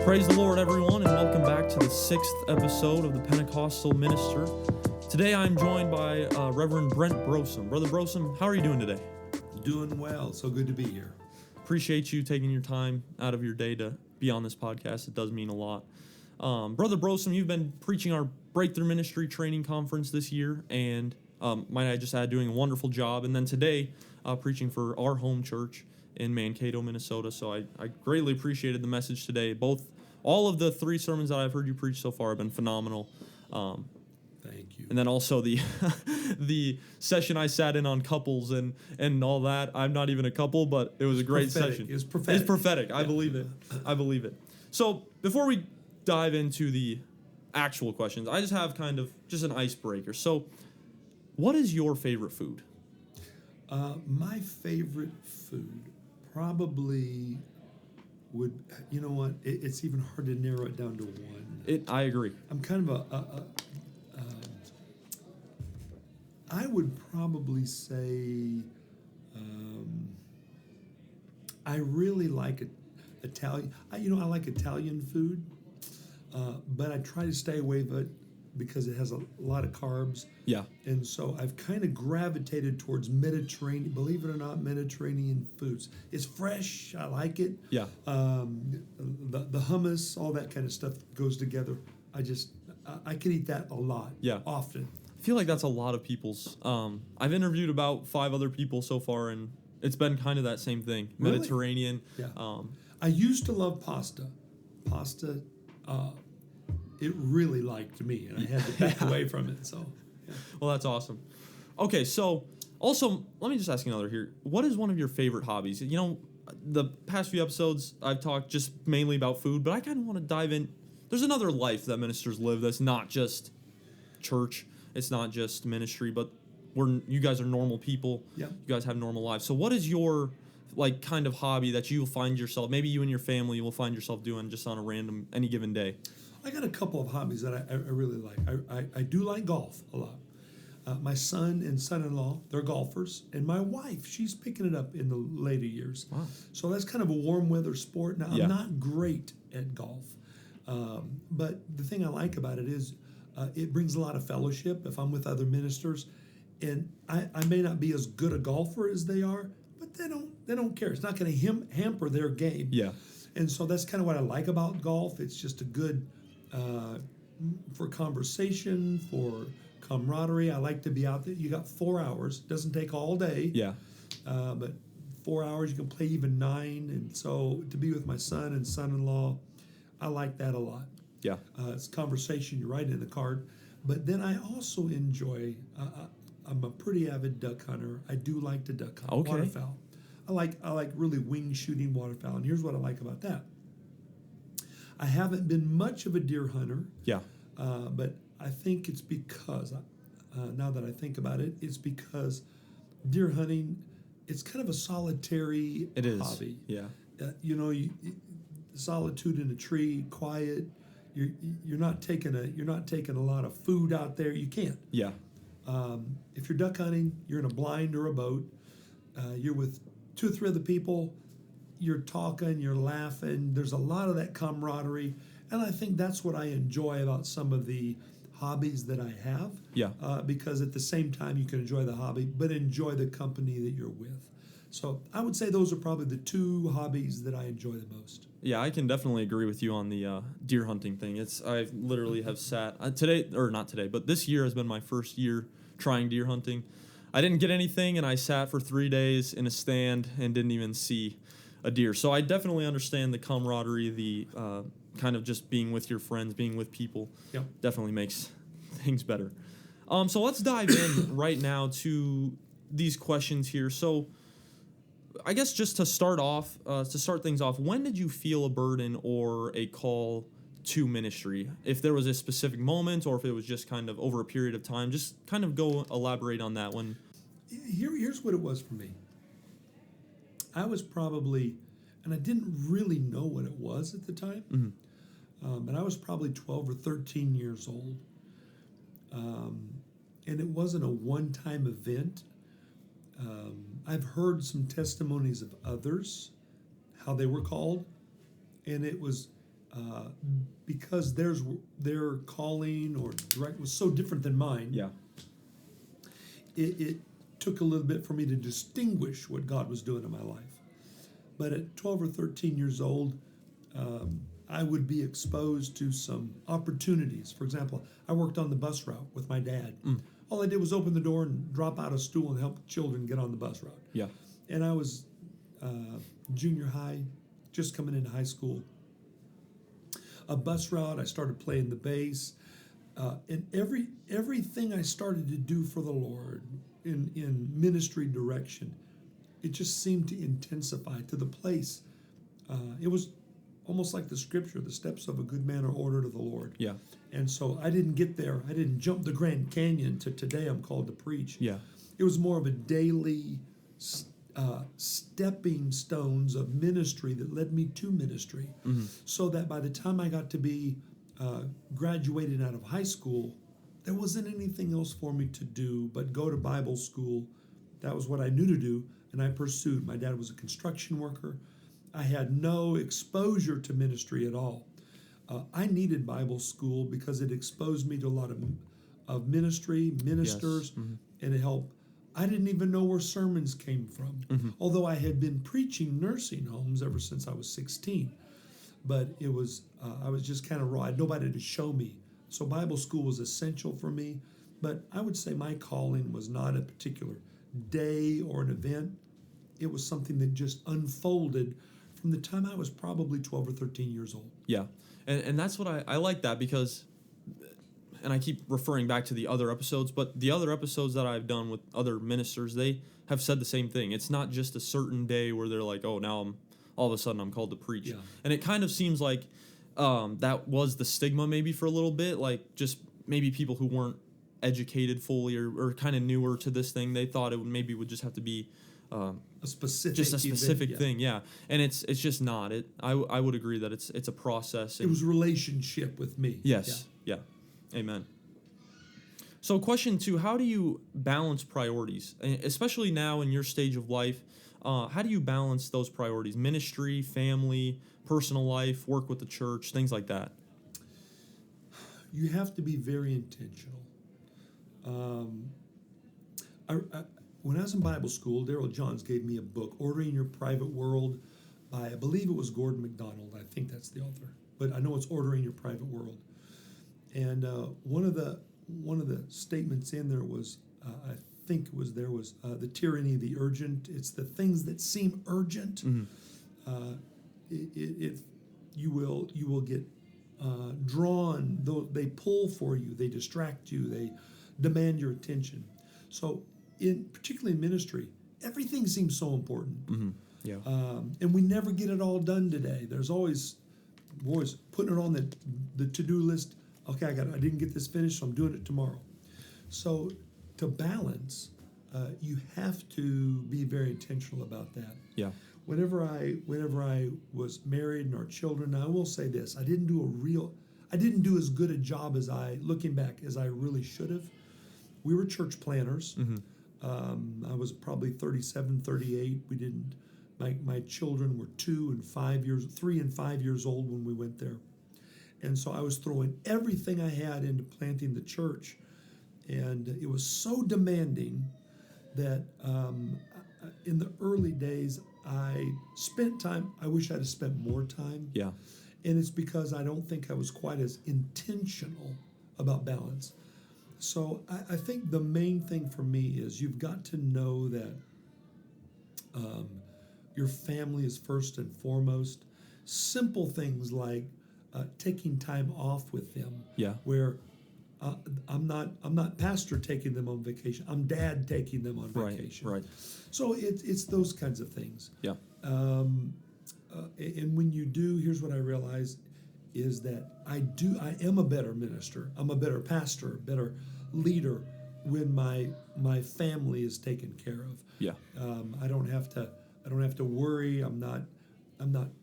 Praise the Lord, everyone, and welcome back to the 6th episode of the Pentecostal Minister. Today I'm joined by Reverend Brent Brosam. Brother Brosam, how are you doing today? Doing well. So good to be here. Appreciate you taking your time out of your day to be on this podcast. It does mean a lot. Brother Brosam, you've been preaching our Breakthrough Ministry Training Conference this year, and might I just add, doing a wonderful job. And then today, preaching for our home church in Mankato, Minnesota. So I greatly appreciated the message today. All of the 3 sermons that I've heard you preach so far have been phenomenal. Thank you. And then also the the session I sat in on couples and all that. I'm not even a couple, but it was a great session. It's prophetic. It's prophetic. I believe it. I believe it. So before we dive into the actual questions, I just have kind of just an icebreaker. So what is your favorite food? My favorite food probably would, you know what, it's even hard to narrow it down to one. I agree. I'm kind of I would probably say I really like Italian. I like Italian food, but I try to stay away from it because it has a lot of carbs. Yeah. And so I've kind of gravitated towards Mediterranean, believe it or not, Mediterranean foods. It's fresh. I like it. Yeah. The hummus, all that kind of stuff goes together. I can eat that a lot. Yeah. Often. I feel like that's a lot of people's. I've interviewed about 5 other people so far, and it's been kind of that same thing. Really? Mediterranean. Yeah. I used to love pasta. Pasta, it really liked me, and I had to back away from it. So, yeah. Well, that's awesome. Okay, so also, let me just ask you another here. What is one of your favorite hobbies? You know, the past few episodes, I've talked just mainly about food, but I kind of want to dive in. There's another life that ministers live that's not just church. It's not just ministry, but you guys are normal people. Yeah. You guys have normal lives. So what is your kind of hobby that you'll find yourself, maybe you and your family will find yourself doing just on any given day? I got a couple of hobbies that I really like. I do like golf a lot. My son and son-in-law, they're golfers. And my wife, she's picking it up in the later years. Wow. So that's kind of a warm weather sport. Now, Yeah. I'm not great at golf. But the thing I like about it is it brings a lot of fellowship if I'm with other ministers. And I may not be as good a golfer as they are, but they don't care. It's not going to hamper their game. Yeah. And so that's kind of what I like about golf. It's just a good for conversation, for camaraderie. I like to be out there. You got 4 hours. Doesn't take all day. Yeah. But 4 hours, you can play even 9. And so to be with my son and son-in-law, I like that a lot. Yeah. It's conversation. You write in the card. But then I also enjoy, I'm a pretty avid duck hunter. I do like to duck hunt. Okay. Waterfowl. I like really wing shooting waterfowl. And here's what I like about that. I haven't been much of a deer hunter. Yeah. But I think it's because, now that I think about it, it's because deer hunting, it's kind of a solitary hobby. Yeah. Solitude in a tree, quiet. You're not taking a lot of food out there. You can't. Yeah. If you're duck hunting, you're in a blind or a boat. You're with 2 or 3 other people. You're talking, you're laughing. There's a lot of that camaraderie, and I think that's what I enjoy about some of the hobbies that I have. Yeah. Because at the same time, you can enjoy the hobby, but enjoy the company that you're with. So I would say those are probably the 2 hobbies that I enjoy the most. Yeah, I can definitely agree with you on the deer hunting thing. I literally have sat not today, but this year has been my first year trying deer hunting. I didn't get anything, and I sat for 3 days in a stand and didn't even see a deer. So I definitely understand the camaraderie, the kind of just being with your friends, being with people. Yep. Definitely makes things better. So let's dive in right now to these questions here. So I guess just to start things off, when did you feel a burden or a call to ministry? If there was a specific moment or if it was just kind of over a period of time, just kind of go elaborate on that one. Here's what it was for me. I was probably, and I didn't really know what it was at the time, but I was probably 12 or 13 years old. And it wasn't a one-time event. I've heard some testimonies of others, how they were called, and it was because their calling or direct was so different than mine. Yeah. It took a little bit for me to distinguish what God was doing in my life. But at 12 or 13 years old, I would be exposed to some opportunities. For example, I worked on the bus route with my dad. All I did was open the door and drop out a stool and help children get on the bus route. Yeah. And I was junior high, just coming into high school. A bus route, I started playing the bass. And everything I started to do for the Lord in ministry direction, it just seemed to intensify to the place. It was almost like the scripture, the steps of a good man are ordered of the Lord. Yeah. And so I didn't get there. I didn't jump the Grand Canyon to today I'm called to preach. Yeah. It was more of a daily stepping stones of ministry that led me to ministry. So that by the time I got to be graduated out of high school, there wasn't anything else for me to do but go to Bible school. That was what I knew to do, and I pursued. My dad was a construction worker. I had no exposure to ministry at all. I needed Bible school because it exposed me to a lot of ministry, ministers, and it helped. I didn't even know where sermons came from, although I had been preaching nursing homes ever since I was 16. But it was I was just kind of raw. I had nobody to show me. So Bible school was essential for me. But I would say my calling was not a particular day or an event. It was something that just unfolded from the time I was probably 12 or 13 years old. Yeah. And that's what I like that because, and I keep referring back to the other episodes, but the other episodes that I've done with other ministers, they have said the same thing. It's not just a certain day where they're like, oh, now all of a sudden I'm called to preach. Yeah. And it kind of seems like that was the stigma maybe for a little bit, like just maybe people who weren't educated fully or kind of newer to this thing, they thought it would just have to be a specific thing, yeah. And it's just not. I would agree that it's a process. It was a relationship with me. Yes, yeah. Amen. So question 2, how do you balance priorities, especially now in your stage of life? How do you balance those priorities? Ministry, family, personal life, work with the church, things like that. You have to be very intentional. When I was in Bible school, Daryl Johns gave me a book, Ordering Your Private World, by, I believe it was Gordon MacDonald. I think that's the author. But I know it's Ordering Your Private World. And one of the statements in there was, I think it was the tyranny of the urgent. It's the things that seem urgent. You will get drawn. They pull for you. They distract you. They demand your attention. So, particularly in ministry, everything seems so important. Yeah. And we never get it all done today. There's always putting it on the to-do list. Okay, I didn't get this finished, so I'm doing it tomorrow. So to balance, you have to be very intentional about that. Yeah. Whenever I was married and our children, I will say this: I didn't do as good a job looking back as I really should have. We were church planners. I was probably 37, 38. We didn't. My children were 3 and 5 years old when we went there. And so I was throwing everything I had into planting the church. And it was so demanding that in the early days, I spent time. I wish I'd have spent more time. Yeah. And it's because I don't think I was quite as intentional about balance. So I think the main thing for me is you've got to know that your family is first and foremost. Simple things like taking time off with them. Yeah. Where I'm not pastor taking them on vacation. I'm dad taking them on vacation. Right. So it's those kinds of things. Yeah. And when you do, here's what I realized is that I am a better minister. I'm a better pastor, better leader when my family is taken care of. Yeah. I don't have to worry. I'm not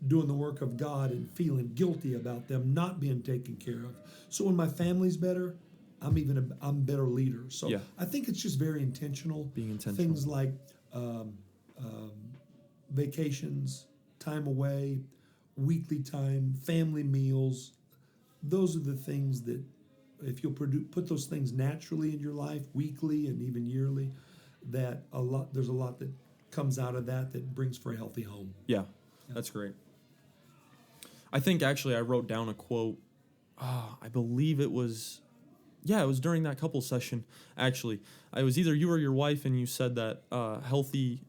doing the work of God and feeling guilty about them not being taken care of. So when my family's better, I'm a better leader. So yeah. I think it's just very intentional. Being intentional. Things like vacations, time away, weekly time, family meals. Those are the things that, if you'll put those things naturally in your life, weekly and even yearly, there's a lot that comes out of that brings for a healthy home. Yeah, that's great. I think actually I wrote down a quote. I believe it was during that couple session. Actually, it was either you or your wife, and you said that healthy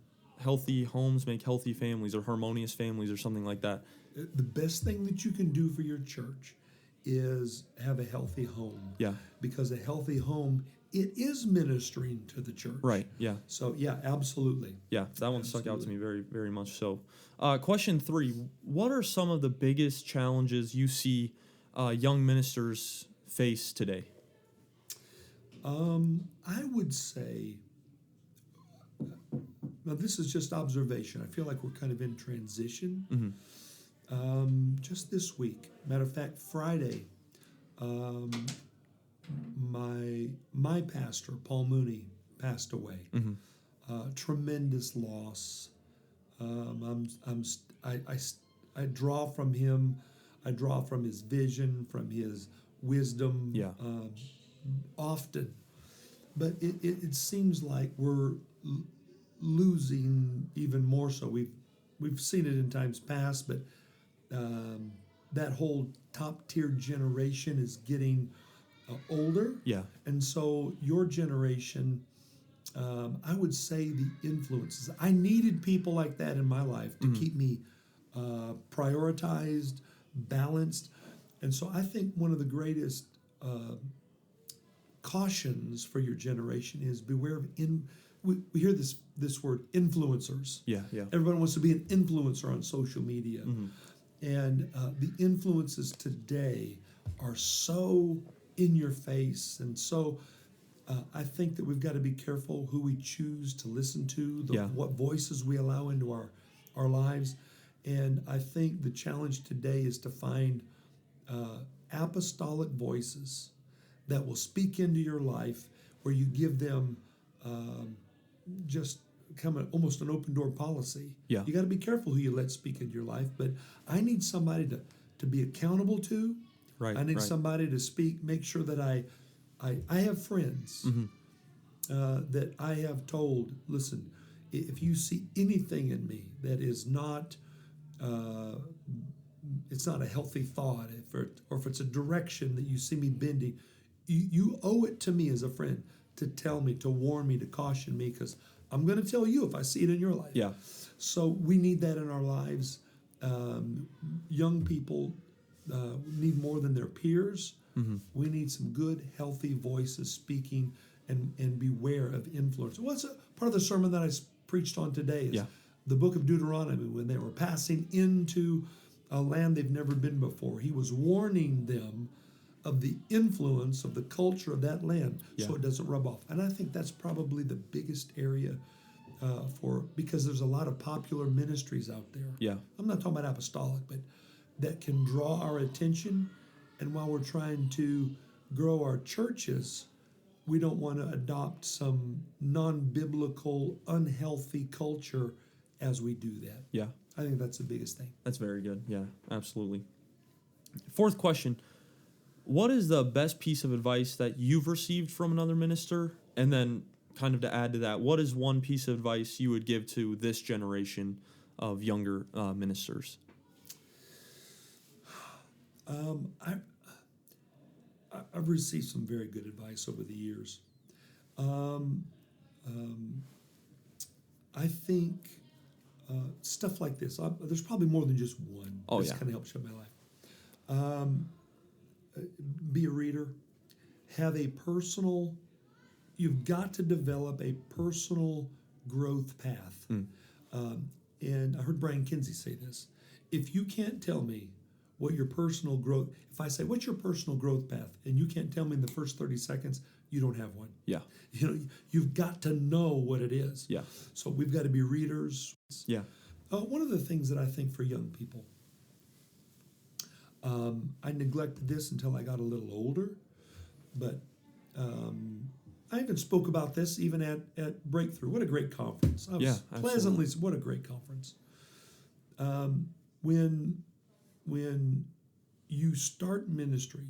homes make healthy families, or harmonious families, or something like that. The best thing that you can do for your church is have a healthy home. Yeah. Because a healthy home, it is ministering to the church. Right. Yeah. So yeah, absolutely. Yeah, that one stuck out to me very, very much so. Question 3: what are some of the biggest challenges you see young ministers face today? I would say, now this is just observation. I feel like we're kind of in transition. Mm-hmm. Just this week, matter of fact, Friday, my pastor, Paul Mooney, passed away. Mm-hmm. Tremendous loss. I draw from him. I draw from his vision, from his wisdom. Yeah. Often, but it seems like we're losing even more so. We've seen it in times past, but that whole top tier generation is getting older. Yeah. And so your generation, I would say the influences. I needed people like that in my life to keep me prioritized, balanced. And so I think one of the greatest cautions for your generation is beware of we hear this word influencers. Yeah, yeah. Everyone wants to be an influencer on social media. Mm-hmm. And the influences today are so in your face. And so I think that we've got to be careful who we choose to listen to, what voices we allow into our lives. And I think the challenge today is to find apostolic voices that will speak into your life, where you give them just almost an open door policy. Yeah. You got to be careful who you let speak into your life, but I need somebody to be accountable to. Right. I need somebody to speak, make sure that I have friends that I have told, listen, if you see anything in me that is not, it's not a healthy thought, or if it's a direction that you see me bending, you owe it to me as a friend to tell me, to warn me, to caution me, because I'm going to tell you if I see it in your life. Yeah. So we need that in our lives. Young people need more than their peers. Mm-hmm. We need some good, healthy voices speaking, and beware of influence. What's part of the sermon that I preached on today is the book of Deuteronomy, when they were passing into a land they've never been before. He was warning them of the influence of the culture of that land, so it doesn't rub off. And I think that's probably the biggest area because there's a lot of popular ministries out there. Yeah. I'm not talking about apostolic, but that can draw our attention. And while we're trying to grow our churches, we don't want to adopt some non-biblical, unhealthy culture as we do that. Yeah. I think that's the biggest thing. That's very good. Yeah, absolutely. 4th question: what is the best piece of advice that you've received from another minister? And then, kind of to add to that, what is one piece of advice you would give to this generation of younger ministers? I've received some very good advice over the years. I think stuff like this, there's probably more than just one. This kind of helps shape my life. Be a reader. Have a personal, you've got to develop a personal growth path. And I heard Brian Kinsey say this. If you can't tell me what your personal growth, if I say, what's your personal growth path? And you can't tell me in the first 30 seconds, you don't have one. Yeah. You've got to know what it is. Yeah. So we've got to be readers. Yeah. One of the things that I think for young people, I neglected this until I got a little older, but I even spoke about this even at Breakthrough. What a great conference. I was pleasantly, what a great conference. When when you start ministry,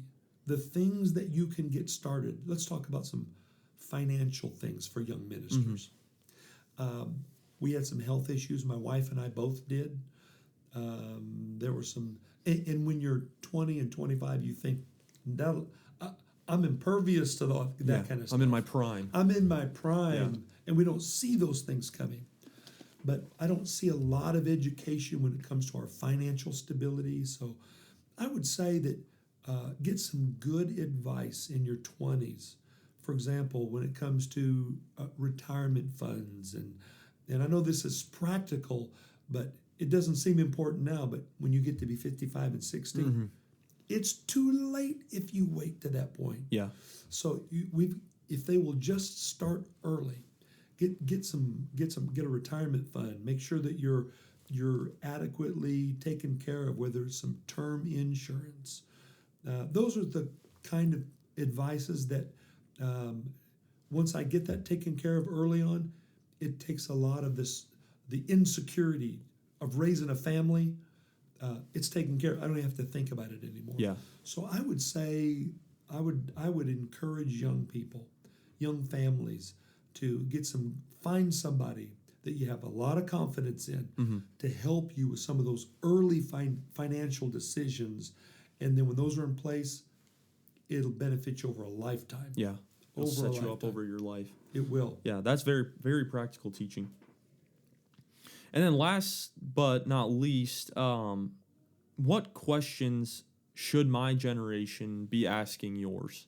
the things that you can get started, let's talk about some financial things for young ministers. We had some health issues. My wife and I both did. There were some, and when you're 20 and 25, you think, I'm impervious to that kind of stuff. I'm in my prime. I'm in my prime, and we don't see those things coming. But I don't see a lot of education when it comes to our financial stability. So I would say that get some good advice in your 20s. For example, when it comes to retirement funds, and I know this is practical, but it doesn't seem important now, but when you get to be 55 and 60, it's too late if you wait to that point. Yeah. So if they will just start early, get a retirement fund. Make sure that you're adequately taken care of, whether it's some term insurance. Those are the kind of advices that once I get that taken care of early on, it takes a lot of the insecurity of raising a family. It's taken care of. I don't have to think about it anymore. Yeah. So I would say I would encourage young people, young families, to find somebody that you have a lot of confidence in to help you with some of those early financial decisions, and then when those are in place, it'll benefit you over a lifetime. Yeah. It'll set you up over your life. It will. Yeah, that's very, very practical teaching. And then last but not least, what questions should my generation be asking yours?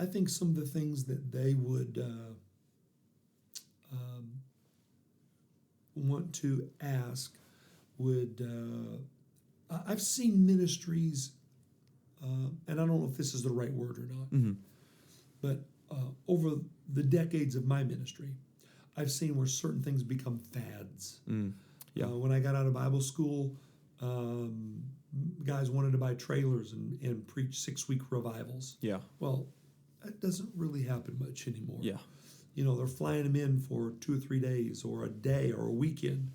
I think some of the things that they would want to ask would, I've seen ministries, and I don't know if this is the right word or not, but over the decades of my ministry, I've seen where certain things become fads. When I got out of Bible school, guys wanted to buy trailers and preach 6-week revivals. Yeah. Well, that doesn't really happen much anymore. Yeah. They're flying them in for 2 or 3 days or a day or a weekend.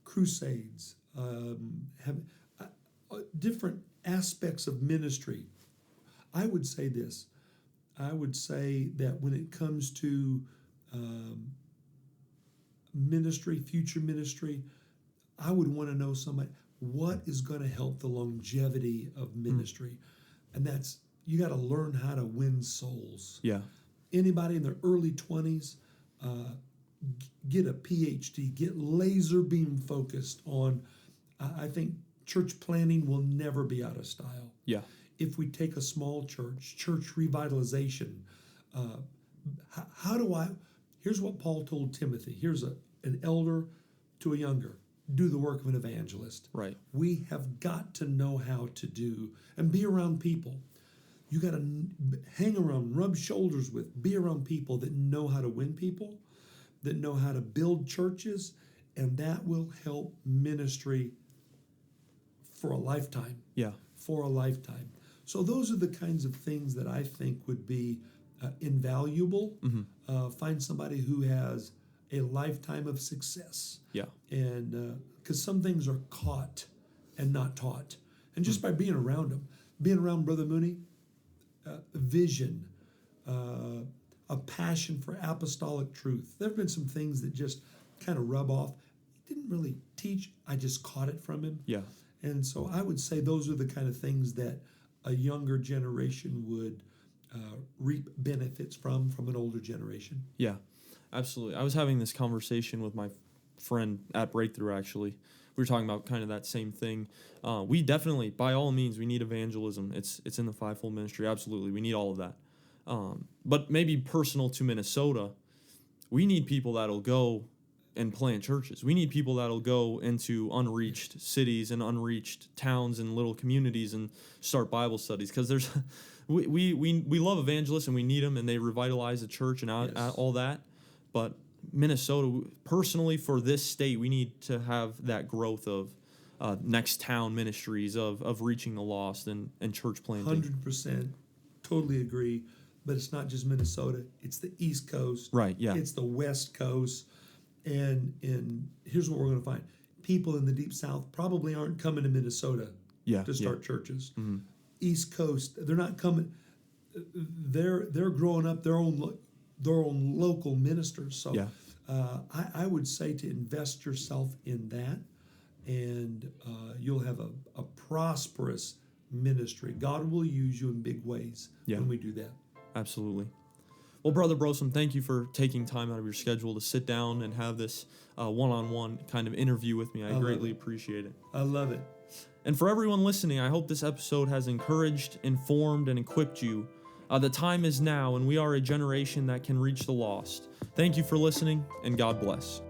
Crusades, have different aspects of ministry. I would say this. I would say that when it comes to ministry, future ministry, I would want to know what is going to help the longevity of ministry. And that's, you got to learn how to win souls. Yeah. Anybody in their early 20s, get a PhD, get laser beam focused on, I think church planning will never be out of style. Yeah. If we take a small church revitalization, here's what Paul told Timothy. Here's an elder to a younger. Do the work of an evangelist. Right. We have got to know how to do and be around people. You got to hang around, rub shoulders with, be around people that know how to win people, that know how to build churches, and that will help ministry for a lifetime. Yeah. For a lifetime. So those are the kinds of things that I think would be invaluable. Find somebody who has a lifetime of success. Yeah. And because some things are caught and not taught. And just by being around them, being around Brother Mooney, vision, a passion for apostolic truth. There have been some things that just kind of rub off. He didn't really teach. I just caught it from him. Yeah. And so I would say those are the kind of things that a younger generation would reap benefits from an older generation. Yeah, absolutely. I was having this conversation with my friend at Breakthrough, actually. We were talking about kind of that same thing. We definitely, by all means, we need evangelism. It's in the fivefold ministry. Absolutely. We need all of that. But maybe personal to Minnesota, we need people that'll go and plant churches. We need people that'll go into unreached cities and unreached towns and little communities and start Bible studies, because there's we love evangelists and we need them, and they revitalize the church and all that. But Minnesota, personally, for this state, we need to have that growth of next town ministries, of reaching the lost and church planting. 100%, totally agree. But it's not just Minnesota; it's the East Coast. Right. Yeah. It's the West Coast. And here's what we're going to find: people in the Deep South probably aren't coming to Minnesota to start churches. Mm-hmm. East Coast, they're not coming. They're growing up their own local ministers. So I would say to invest yourself in that, and you'll have a prosperous ministry. God will use you in big ways when we do that. Absolutely. Well, Brother Brosam, thank you for taking time out of your schedule to sit down and have this one-on-one kind of interview with me. I greatly appreciate it. I love it. And for everyone listening, I hope this episode has encouraged, informed, and equipped you. The time is now, and we are a generation that can reach the lost. Thank you for listening, and God bless.